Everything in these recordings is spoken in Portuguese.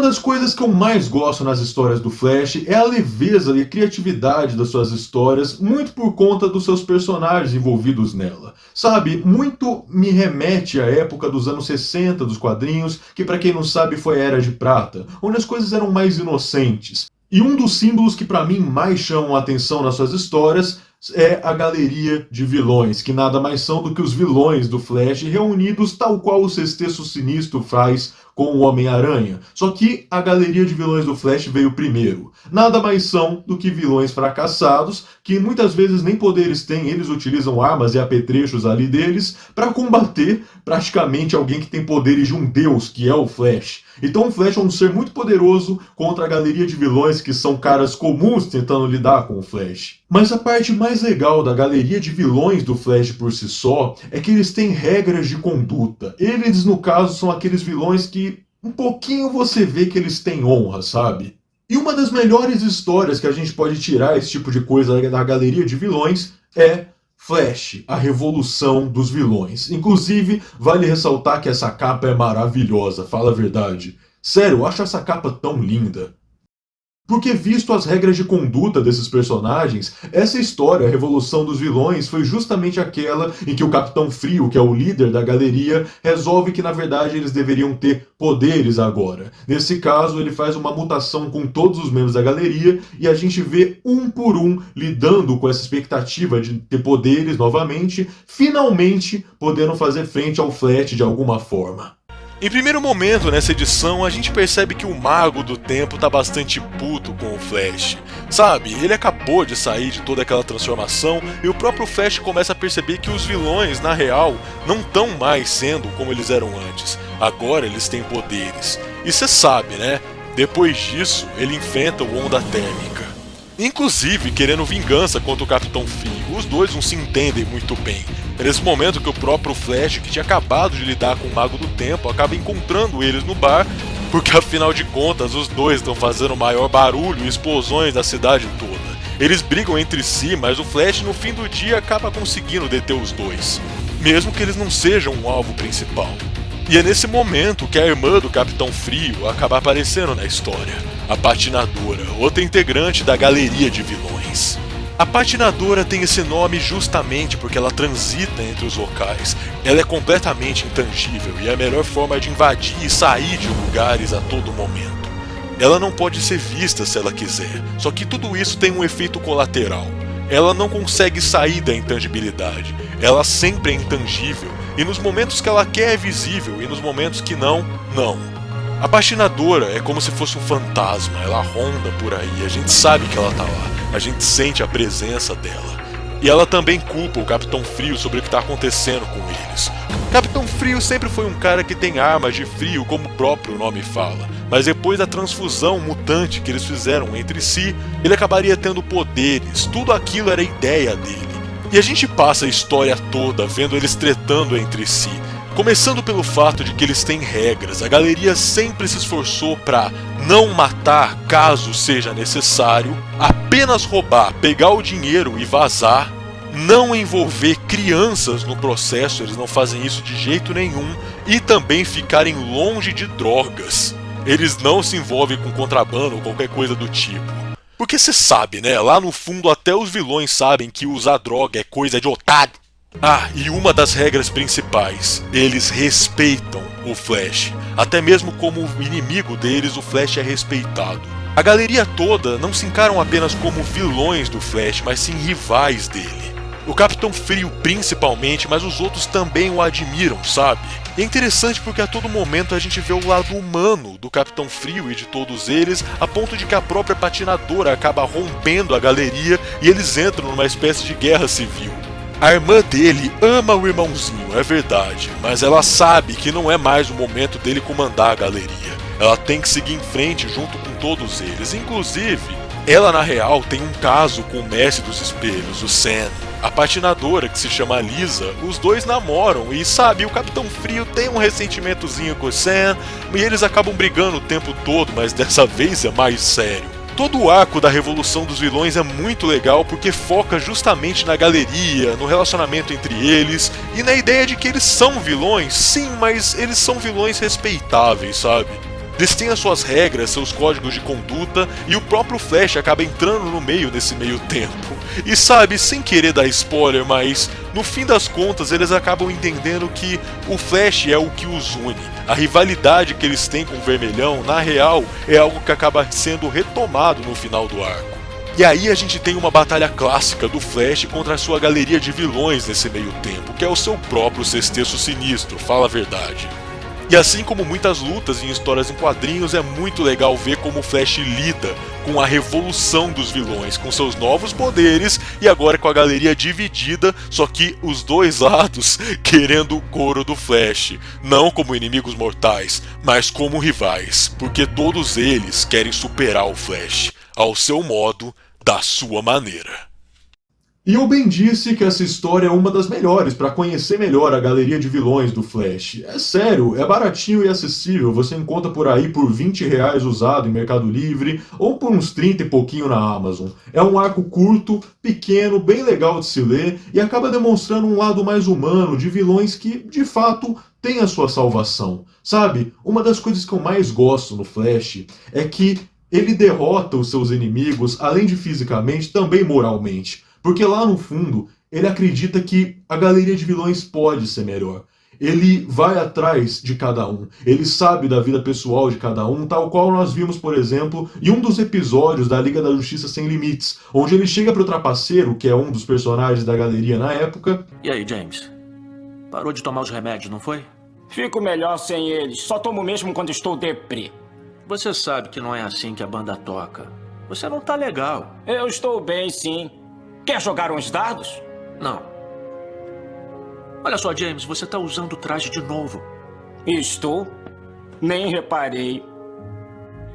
das coisas que eu mais gosto nas histórias do Flash é a leveza e a criatividade das suas histórias, muito por conta dos seus personagens envolvidos nela. Sabe, muito me remete à época dos anos 60 dos quadrinhos, que para quem não sabe foi a Era de Prata, onde as coisas eram mais inocentes. E um dos símbolos que para mim mais chamam a atenção nas suas histórias é a galeria de vilões, que nada mais são do que os vilões do Flash reunidos tal qual o Sexteto Sinistro faz com o Homem-Aranha. Só que a galeria de vilões do Flash veio primeiro. Nada mais são do que vilões fracassados, que muitas vezes nem poderes têm, eles utilizam armas e apetrechos ali deles para combater praticamente alguém que tem poderes de um deus, que é o Flash. Então o Flash é um ser muito poderoso contra a galeria de vilões que são caras comuns tentando lidar com o Flash. Mas a parte mais legal da galeria de vilões do Flash por si só é que eles têm regras de conduta. Eles, no caso, são aqueles vilões que um pouquinho você vê que eles têm honra, sabe? E uma das melhores histórias que a gente pode tirar esse tipo de coisa da galeria de vilões é Flash, a revolução dos vilões. Inclusive, vale ressaltar que essa capa é maravilhosa, fala a verdade. Sério, eu acho essa capa tão linda. Porque, visto as regras de conduta desses personagens, essa história, a Revolução dos Vilões, foi justamente aquela em que o Capitão Frio, que é o líder da galeria, resolve que na verdade eles deveriam ter poderes agora. Nesse caso, ele faz uma mutação com todos os membros da galeria e a gente vê um por um lidando com essa expectativa de ter poderes novamente, finalmente podendo fazer frente ao Flash de alguma forma. Em primeiro momento, nessa edição, a gente percebe que o Mago do Tempo tá bastante puto com o Flash. Sabe, ele acabou de sair de toda aquela transformação e o próprio Flash começa a perceber que os vilões, na real, não estão mais sendo como eles eram antes. Agora eles têm poderes. E cê sabe, né? Depois disso, ele enfrenta o Onda Térmica. Inclusive, querendo vingança contra o Capitão Frio. Os dois não se entendem muito bem. É nesse momento que o próprio Flash, que tinha acabado de lidar com o Mago do Tempo, acaba encontrando eles no bar, porque afinal de contas os dois estão fazendo o maior barulho e explosões da cidade toda. Eles brigam entre si, mas o Flash no fim do dia acaba conseguindo deter os dois, mesmo que eles não sejam o alvo principal. E é nesse momento que a irmã do Capitão Frio acaba aparecendo na história, a Patinadora, outra integrante da galeria de vilões. A Patinadora tem esse nome justamente porque ela transita entre os locais. Ela é completamente intangível e é a melhor forma de invadir e sair de lugares a todo momento. Ela não pode ser vista se ela quiser, só que tudo isso tem um efeito colateral. Ela não consegue sair da intangibilidade, ela sempre é intangível, e nos momentos que ela quer é visível, e nos momentos que não, não. A Patinadora é como se fosse um fantasma, ela ronda por aí, a gente sabe que ela tá lá, a gente sente a presença dela. E ela também culpa o Capitão Frio sobre o que está acontecendo com eles. O Capitão Frio sempre foi um cara que tem armas de frio, como o próprio nome fala. Mas depois da transfusão mutante que eles fizeram entre si, ele acabaria tendo poderes, tudo aquilo era ideia dele. E a gente passa a história toda vendo eles tretando entre si. Começando pelo fato de que eles têm regras, a galeria sempre se esforçou para não matar caso seja necessário, apenas roubar, pegar o dinheiro e vazar, não envolver crianças no processo, eles não fazem isso de jeito nenhum, e também ficarem longe de drogas. Eles não se envolvem com contrabando ou qualquer coisa do tipo. Porque você sabe, né? Lá no fundo até os vilões sabem que usar droga é coisa de otário. Ah, e uma das regras principais, eles respeitam o Flash. Até mesmo como inimigo deles, o Flash é respeitado. A galeria toda não se encaram apenas como vilões do Flash, mas sim rivais dele. O Capitão Frio principalmente, mas os outros também o admiram, sabe? E é interessante porque a todo momento a gente vê o lado humano do Capitão Frio e de todos eles, a ponto de que a própria Patinadora acaba rompendo a galeria e eles entram numa espécie de guerra civil. A irmã dele ama o irmãozinho, é verdade, mas ela sabe que não é mais o momento dele comandar a galeria. Ela tem que seguir em frente junto com todos eles. Inclusive, ela na real tem um caso com o Mestre dos Espelhos, o Sam. A Patinadora, que se chama Lisa, os dois namoram e sabe, o Capitão Frio tem um ressentimentozinho com o Sam e eles acabam brigando o tempo todo, mas dessa vez é mais sério. Todo o arco da Revolução dos Vilões é muito legal porque foca justamente na galeria, no relacionamento entre eles e na ideia de que eles são vilões, sim, mas eles são vilões respeitáveis, sabe? Eles têm as suas regras, seus códigos de conduta, e o próprio Flash acaba entrando no meio nesse meio tempo. E sabe, sem querer dar spoiler, mas no fim das contas eles acabam entendendo que o Flash é o que os une. A rivalidade que eles têm com o Vermelhão, na real, é algo que acaba sendo retomado no final do arco. E aí a gente tem uma batalha clássica do Flash contra a sua galeria de vilões nesse meio tempo, que é o seu próprio Sexteto Sinistro, fala a verdade. E assim como muitas lutas em histórias em quadrinhos, é muito legal ver como o Flash lida com a revolução dos vilões, com seus novos poderes e agora com a galeria dividida, só que os dois lados querendo o couro do Flash, não como inimigos mortais, mas como rivais, porque todos eles querem superar o Flash, ao seu modo, da sua maneira. E eu bem disse que essa história é uma das melhores para conhecer melhor a galeria de vilões do Flash. É sério, é baratinho e acessível, você encontra por aí por R$20 usado em Mercado Livre ou por uns 30 e pouquinho na Amazon. É um arco curto, pequeno, bem legal de se ler e acaba demonstrando um lado mais humano de vilões que, de fato, têm a sua salvação. Sabe, uma das coisas que eu mais gosto no Flash é que ele derrota os seus inimigos, além de fisicamente, também moralmente. Porque lá no fundo, ele acredita que a galeria de vilões pode ser melhor. Ele vai atrás de cada um. Ele sabe da vida pessoal de cada um, tal qual nós vimos, por exemplo, em um dos episódios da Liga da Justiça Sem Limites, onde ele chega pro Trapaceiro, que é um dos personagens da galeria na época. E aí, James? Parou de tomar os remédios, não foi? Fico melhor sem eles. Só tomo mesmo quando estou deprê. Você sabe que não é assim que a banda toca. Você não tá legal. Eu estou bem, sim. Quer jogar uns dardos? Não. Olha só, James, você tá usando o traje de novo. Estou? Nem reparei.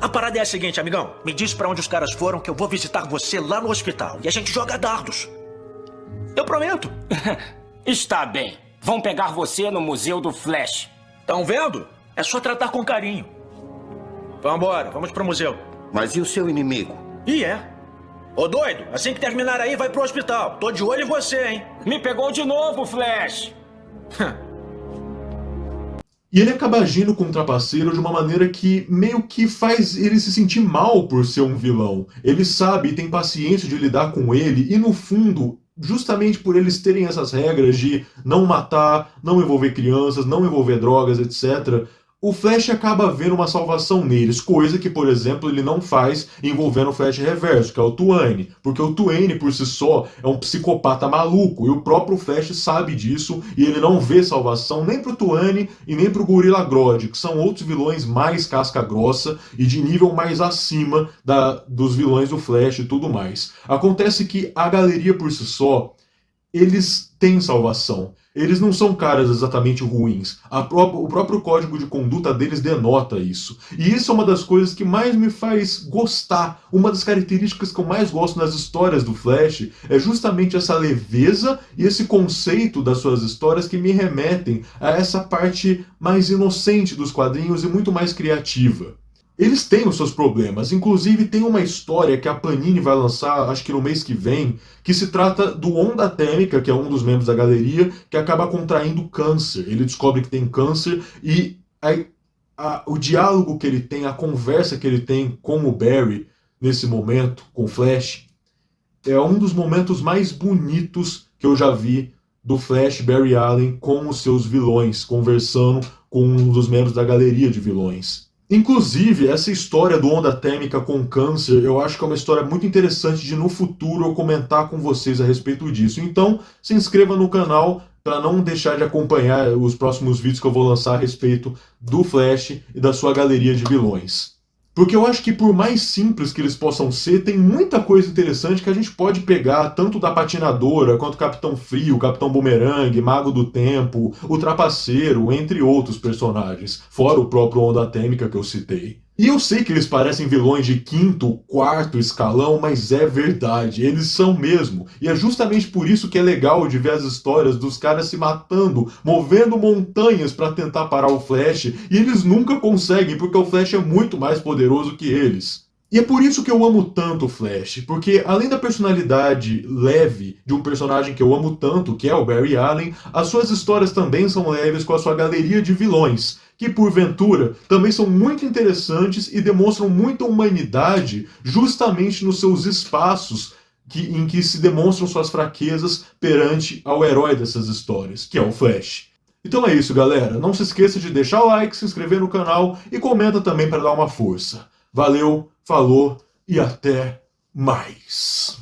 A parada é a seguinte, amigão. Me diz pra onde os caras foram que eu vou visitar você lá no hospital. E a gente joga dardos. Eu prometo. Está bem. Vão pegar você no Museu do Flash. Tão vendo? É só tratar com carinho. Vambora, vamos pro museu. Mas e o seu inimigo? E é. Ô doido, assim que terminar aí, vai pro hospital. Tô de olho em você, hein? Me pegou de novo, Flash. E ele acaba agindo com o Trapaceiro de uma maneira que meio que faz ele se sentir mal por ser um vilão. Ele sabe e tem paciência de lidar com ele e no fundo, justamente por eles terem essas regras de não matar, não envolver crianças, não envolver drogas, etc., o Flash acaba vendo uma salvação neles, coisa que, por exemplo, ele não faz envolvendo o Flash Reverso, que é o Tuane, porque o Tuane, por si só, é um psicopata maluco, e o próprio Flash sabe disso, e ele não vê salvação nem pro Tuane e nem pro Gorilla Grodd, que são outros vilões mais casca-grossa e de nível mais acima dos vilões do Flash e tudo mais. Acontece que a galeria, por si só, eles têm salvação. Eles não são caras exatamente ruins. O próprio código de conduta deles denota isso. E isso é uma das coisas que mais me faz gostar. Uma das características que eu mais gosto nas histórias do Flash é justamente essa leveza e esse conceito das suas histórias que me remetem a essa parte mais inocente dos quadrinhos e muito mais criativa. Eles têm os seus problemas, inclusive tem uma história que a Panini vai lançar, acho que no mês que vem, que se trata do Onda Atêmica, que é um dos membros da galeria, que acaba contraindo câncer. Ele descobre que tem câncer e o diálogo que ele tem, a conversa que ele tem com o Barry nesse momento, com o Flash, é um dos momentos mais bonitos que eu já vi do Flash Barry Allen com os seus vilões, conversando com um dos membros da galeria de vilões. Inclusive, essa história do Onda Térmica com câncer, eu acho que é uma história muito interessante de no futuro eu comentar com vocês a respeito disso. Então, se inscreva no canal para não deixar de acompanhar os próximos vídeos que eu vou lançar a respeito do Flash e da sua galeria de vilões. Porque eu acho que por mais simples que eles possam ser, tem muita coisa interessante que a gente pode pegar, tanto da Patinadora, quanto Capitão Frio, Capitão Boomerang, Mago do Tempo, o Trapaceiro, entre outros personagens, fora o próprio Onda Térmica que eu citei. E eu sei que eles parecem vilões de quinto, quarto escalão, mas é verdade, eles são mesmo. E é justamente por isso que é legal de ver as histórias dos caras se matando, movendo montanhas para tentar parar o Flash, e eles nunca conseguem, porque o Flash é muito mais poderoso que eles. E é por isso que eu amo tanto o Flash, porque além da personalidade leve de um personagem que eu amo tanto, que é o Barry Allen, as suas histórias também são leves com a sua galeria de vilões, que porventura também são muito interessantes e demonstram muita humanidade justamente nos seus espaços em que se demonstram suas fraquezas perante ao herói dessas histórias, que é o Flash. Então é isso, galera. Não se esqueça de deixar o like, se inscrever no canal e comenta também para dar uma força. Valeu, falou e até mais.